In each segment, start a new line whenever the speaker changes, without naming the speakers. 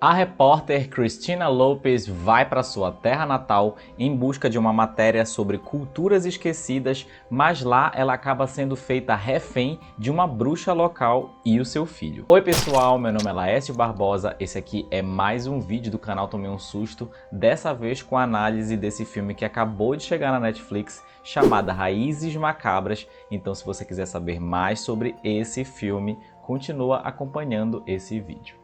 A repórter Christina Lopez vai para sua terra natal em busca de uma matéria sobre culturas esquecidas, mas lá ela acaba sendo feita refém de uma bruxa local e o seu filho. Oi pessoal, meu nome é Laércio Barbosa, esse aqui é mais um vídeo do canal Tomei um Susto, dessa vez com a análise desse filme que acabou de chegar na Netflix, chamada Raízes Macabras. Então se você quiser saber mais sobre esse filme, continua acompanhando esse vídeo.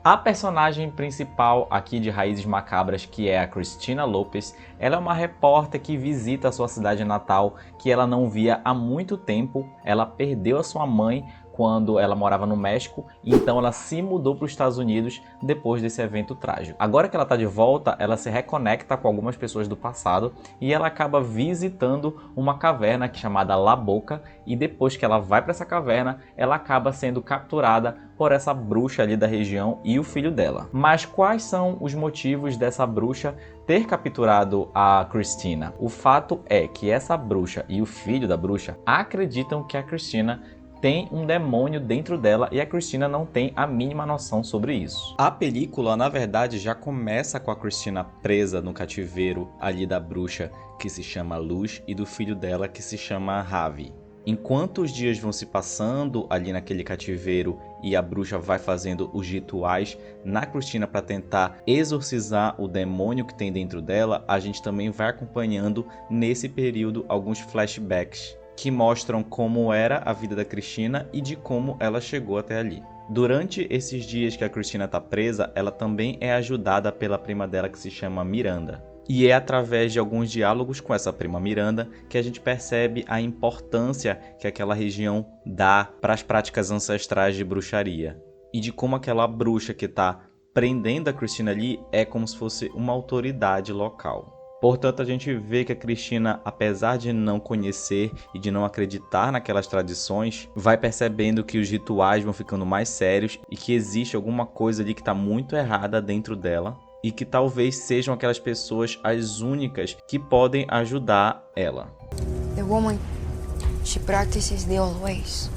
A personagem principal aqui de Raízes Macabras, que é a Christina Lopez, ela é uma repórter que visita a sua cidade natal, que ela não via há muito tempo. Ela perdeu a sua mãe quando ela morava no México, e então ela se mudou para os Estados Unidos depois desse evento trágico. Agora que ela está de volta, ela se reconecta com algumas pessoas do passado e ela acaba visitando uma caverna chamada La Boca, e depois que ela vai para essa caverna, ela acaba sendo capturada por essa bruxa ali da região e o filho dela. Mas quais são os motivos dessa bruxa ter capturado a Christina? O fato é que essa bruxa e o filho da bruxa acreditam que a Christina tem um demônio dentro dela e a Christina não tem a mínima noção sobre isso. A película, na verdade, já começa com a Christina presa no cativeiro ali da bruxa que se chama Luz e do filho dela que se chama Ravi. Enquanto os dias vão se passando ali naquele cativeiro e a bruxa vai fazendo os rituais na Christina para tentar exorcizar o demônio que tem dentro dela, a gente também vai acompanhando nesse período alguns flashbacks que mostram como era a vida da Christina e de como ela chegou até ali. Durante esses dias que a Christina está presa, ela também é ajudada pela prima dela que se chama Miranda. E é através de alguns diálogos com essa prima Miranda que a gente percebe a importância que aquela região dá para as práticas ancestrais de bruxaria. E de como aquela bruxa que está prendendo a Christina ali é como se fosse uma autoridade local. Portanto, a gente vê que a Christina, apesar de não conhecer e de não acreditar naquelas tradições, vai percebendo que os rituais vão ficando mais sérios e que existe alguma coisa ali que está muito errada dentro dela e que talvez sejam aquelas pessoas as únicas que podem ajudar ela.
The woman, she practices the old ways.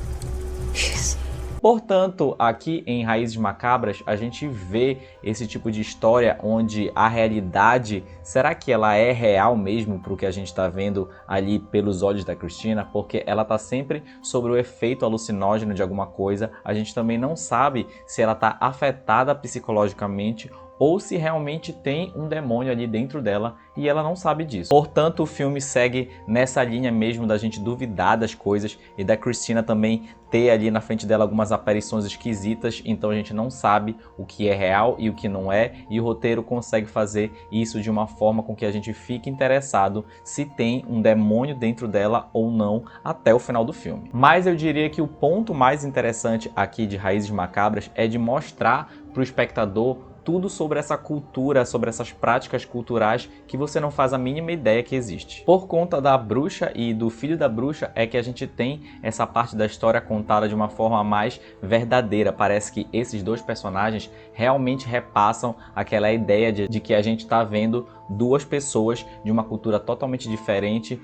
Portanto, aqui em Raízes Macabras, a gente vê esse tipo de história onde a realidade, será que ela é real mesmo para o que a gente está vendo ali pelos olhos da Christina? Porque ela está sempre sobre o efeito alucinógeno de alguma coisa. A gente também não sabe se ela está afetada psicologicamente ou se realmente tem um demônio ali dentro dela e ela não sabe disso. Portanto, o filme segue nessa linha mesmo da gente duvidar das coisas e da Christina também ter ali na frente dela algumas aparições esquisitas, então a gente não sabe o que é real e o que não é, e o roteiro consegue fazer isso de uma forma com que a gente fique interessado se tem um demônio dentro dela ou não até o final do filme. Mas eu diria que o ponto mais interessante aqui de Raízes Macabras é de mostrar para o espectador tudo sobre essa cultura, sobre essas práticas culturais que você não faz a mínima ideia que existe. Por conta da bruxa e do filho da bruxa é que a gente tem essa parte da história contada de uma forma mais verdadeira. Parece que esses dois personagens realmente repassam aquela ideia de que a gente está vendo duas pessoas de uma cultura totalmente diferente,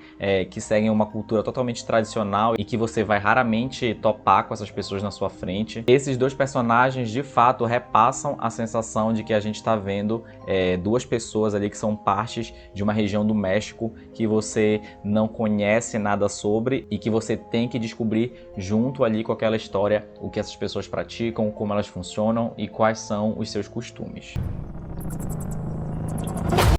que seguem uma cultura totalmente tradicional e que você vai raramente topar com essas pessoas na sua frente. Esses dois personagens de fato repassam a sensação de que a gente está vendo duas pessoas ali que são partes de uma região do México que você não conhece nada sobre e que você tem que descobrir junto ali com aquela história o que essas pessoas praticam, como elas funcionam e quais são os seus costumes.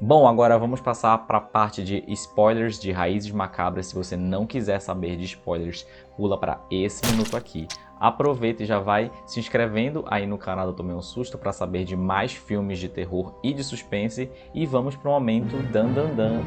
Bom, agora vamos passar para a parte de spoilers de Raízes Macabras. Se você não quiser saber de spoilers, pula para esse minuto aqui. Aproveita e já vai se inscrevendo aí no canal do Tomei um Susto para saber de mais filmes de terror e de suspense. E vamos para o momento dan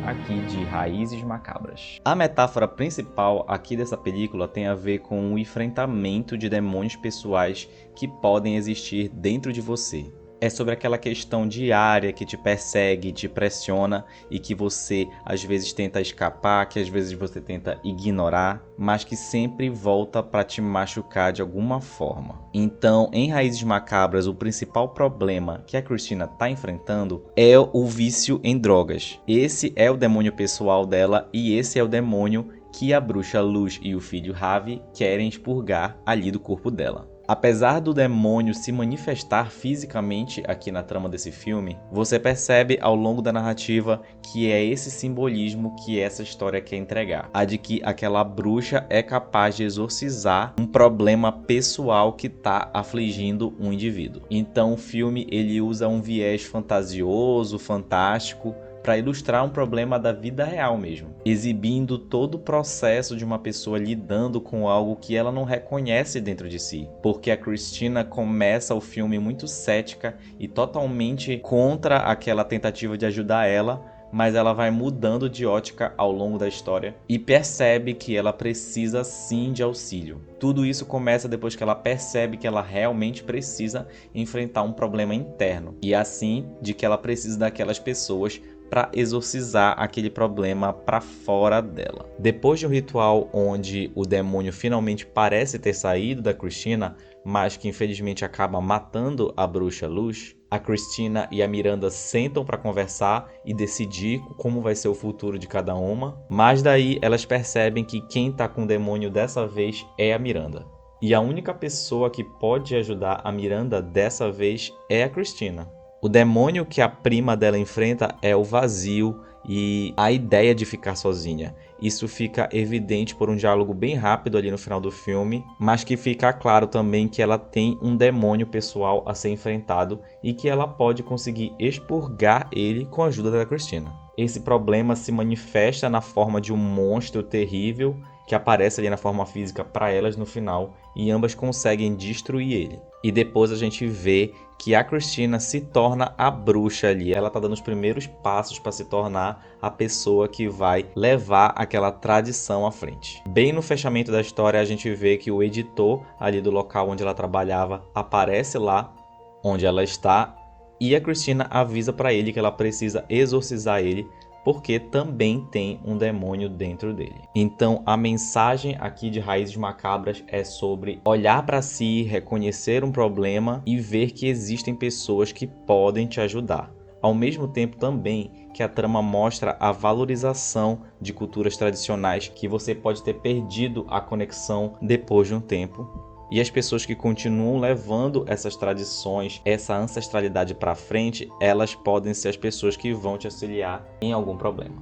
aqui de Raízes Macabras. A metáfora principal aqui dessa película tem a ver com o enfrentamento de demônios pessoais que podem existir dentro de você. É sobre aquela questão diária que te persegue, te pressiona e que você às vezes tenta escapar, que às vezes você tenta ignorar, mas que sempre volta para te machucar de alguma forma. Então, em Raízes Macabras, o principal problema que a Christina está enfrentando é o vício em drogas. Esse é o demônio pessoal dela e esse é o demônio que a bruxa Luz e o filho Ravi querem expurgar ali do corpo dela. Apesar do demônio se manifestar fisicamente aqui na trama desse filme, você percebe ao longo da narrativa que é esse simbolismo que essa história quer entregar. A de que aquela bruxa é capaz de exorcizar um problema pessoal que está afligindo um indivíduo. Então o filme ele usa um viés fantasioso, fantástico, para ilustrar um problema da vida real mesmo, exibindo todo o processo de uma pessoa lidando com algo que ela não reconhece dentro de si, porque a Christina começa o filme muito cética e totalmente contra aquela tentativa de ajudar ela, mas ela vai mudando de ótica ao longo da história e percebe que ela precisa sim de auxílio. Tudo isso começa depois que ela percebe que ela realmente precisa enfrentar um problema interno e assim de que ela precisa daquelas pessoas para exorcizar aquele problema para fora dela. Depois de um ritual onde o demônio finalmente parece ter saído da Christina, mas que infelizmente acaba matando a bruxa Luz, a Christina e a Miranda sentam para conversar e decidir como vai ser o futuro de cada uma, mas daí elas percebem que quem está com o demônio dessa vez é a Miranda. E a única pessoa que pode ajudar a Miranda dessa vez é a Christina. O demônio que a prima dela enfrenta é o vazio e a ideia de ficar sozinha. Isso fica evidente por um diálogo bem rápido ali no final do filme, mas que fica claro também que ela tem um demônio pessoal a ser enfrentado e que ela pode conseguir expurgar ele com a ajuda da Christina. Esse problema se manifesta na forma de um monstro terrível que aparece ali na forma física para elas no final e ambas conseguem destruir ele. E depois a gente vê que a Christina se torna a bruxa ali. Ela está dando os primeiros passos para se tornar a pessoa que vai levar aquela tradição à frente. Bem no fechamento da história a gente vê que o editor ali do local onde ela trabalhava aparece lá onde ela está e a Christina avisa para ele que ela precisa exorcizar ele porque também tem um demônio dentro dele. Então a mensagem aqui de Raízes Macabras é sobre olhar para si, reconhecer um problema e ver que existem pessoas que podem te ajudar. Ao mesmo tempo também que a trama mostra a valorização de culturas tradicionais que você pode ter perdido a conexão depois de um tempo. E as pessoas que continuam levando essas tradições, essa ancestralidade para frente, elas podem ser as pessoas que vão te auxiliar em algum problema.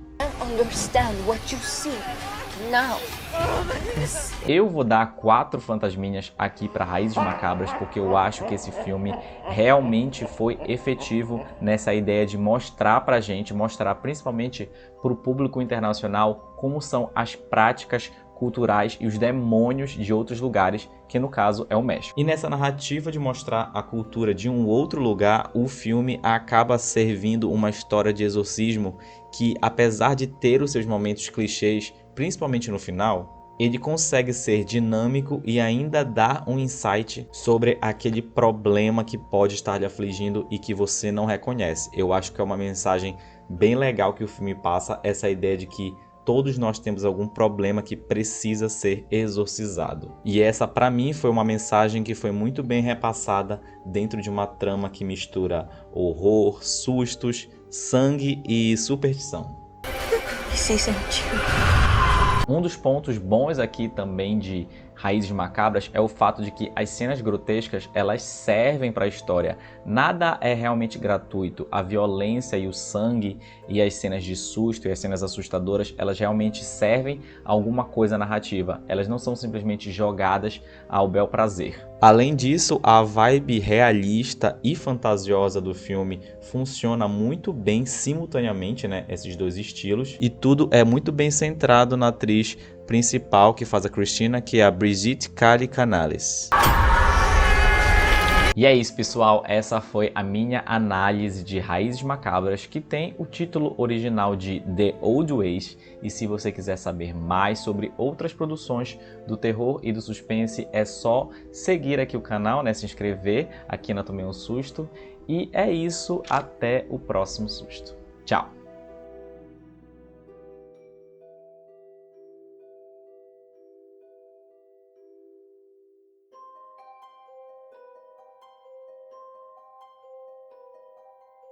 Eu vou dar 4 fantasminhas aqui para Raízes Macabras porque eu acho que esse filme realmente foi efetivo nessa ideia de mostrar pra gente, mostrar principalmente para o público internacional como são as práticas culturais e os demônios de outros lugares, que no caso é o México. E nessa narrativa de mostrar a cultura de um outro lugar, o filme acaba servindo uma história de exorcismo que, apesar de ter os seus momentos clichês, principalmente no final, ele consegue ser dinâmico e ainda dar um insight sobre aquele problema que pode estar lhe afligindo e que você não reconhece. Eu acho que é uma mensagem bem legal que o filme passa, essa ideia de que todos nós temos algum problema que precisa ser exorcizado. E essa, para mim, foi uma mensagem que foi muito bem repassada dentro de uma trama que mistura horror, sustos, sangue e superstição. Um dos pontos bons aqui também de Raízes Macabras é o fato de que as cenas grotescas, elas servem para a história. Nada é realmente gratuito. A violência e o sangue e as cenas de susto e as cenas assustadoras, elas realmente servem a alguma coisa narrativa. Elas não são simplesmente jogadas ao bel prazer. Além disso, a vibe realista e fantasiosa do filme funciona muito bem simultaneamente, né? Esses dois estilos. E tudo é muito bem centrado na atriz principal que faz a Christina, que é a Brigitte Cali Canales. E é isso, pessoal, essa foi a minha análise de Raízes Macabras, que tem o título original de The Old Ways, e se você quiser saber mais sobre outras produções do terror e do suspense, é só seguir aqui o canal, né, se inscrever aqui na Tomei um Susto, E é isso, até o próximo susto. Tchau!